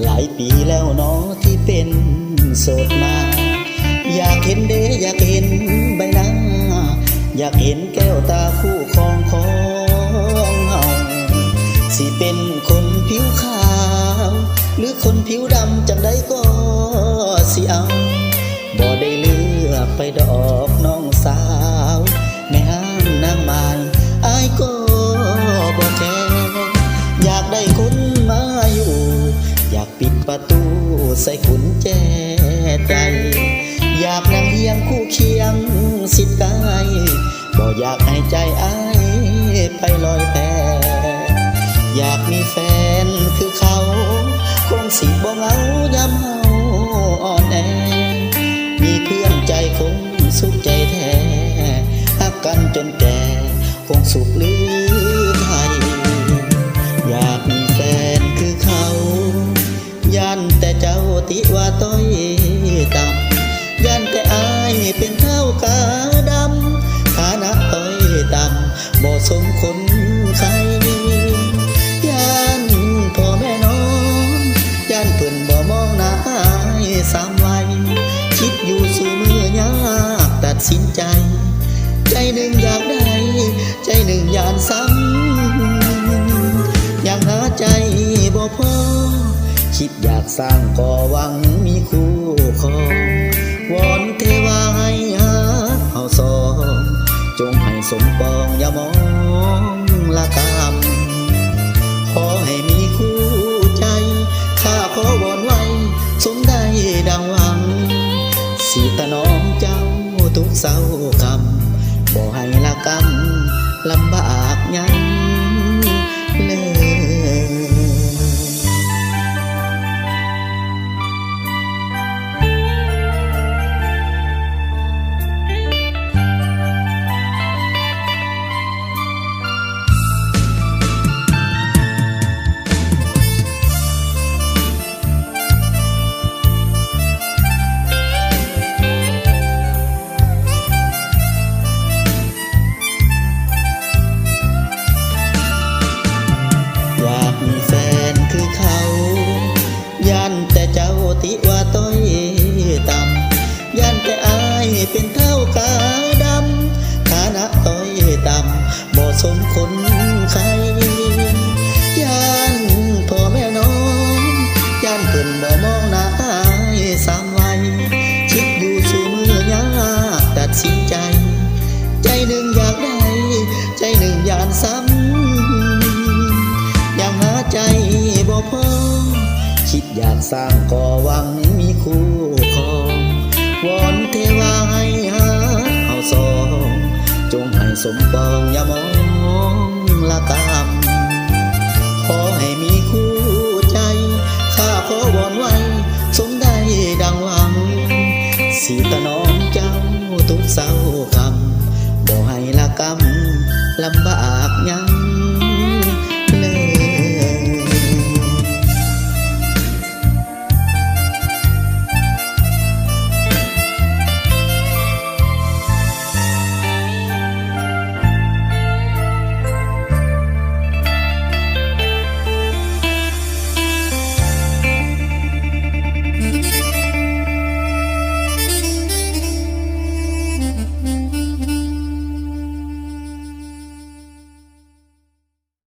หลายปีแล้วเนาะที่เป็นโสดมาอยากเห็นเดอยากเห็นใบหน้าอยากเห็นแก้วตาคู่ครองของเฮาสิเป็นคนผิวขาวหรือคนผิวดำจังใดก็สิเอาบ่ได้เลือกไปดอกน้องสาวแม่ห้ามนางไม้อายก็บ่แคร์อยากได้คนมาอยู่อยากปิดประตูใส่กุญแจใจอยากนั่งเฮียงคู่เคียงสิทธิ์กายบ่อยากให้ใจอายไปลอยแพอยากมีแฟนคือเขาคงสิบ่เหงายามเฮาอ่อนแอมีเพื่อนใจคงสุขใจแท้ฮักกันจนแก่คงสุขหรือไทยอยากมีแฟนคือเขายันแต่เจ้าติว่าต้อยต่ำยันแต่อายเป็นเท่ากาดำฐานะต้อยต่ำบ่สมคนใครยันพ่อแม่น้องยันเพิ่นบ่มองหน้าอายสามวัยคิดอยู่สู่มือยากตัดสินใจใจหนึ่งอยากได้ใจหนึ่งยานซ้ำยังหาใจบ่พอคิดอยากสร้างก่อหวังมีคู่ครองวอนเทวาให้หาเฮาสองจงให้สมปองอย่ามองละกามขอให้มีคู่ใจข้าขอวอนไว้สมได้ดังหวังสิตะน้องเจ้าทุกเศร้าคำบ่ให้ละกำลำบากยังเลยอยากมีแฟนคือเขายันแต่เจ้าติว่าต้อยต่ำยันแต่อายเป็นเท่ากาดำฐานะต้อยต่ำบ่สมคนใครยันพ่อแม่น้องยันเพิ่นบ่มองหน้าอายสามวัยคิดอยู่สู่มือยากตัดสินใจใจหนึ่งอยากได้ใจหนึ่งยานซ้ำยังหาใจบ่พอคิดอยากสร้างก่อหวังมีคู่ครองวอนเทวาให้หาเฮาสองจงให้สมปองอย่ามองละกาม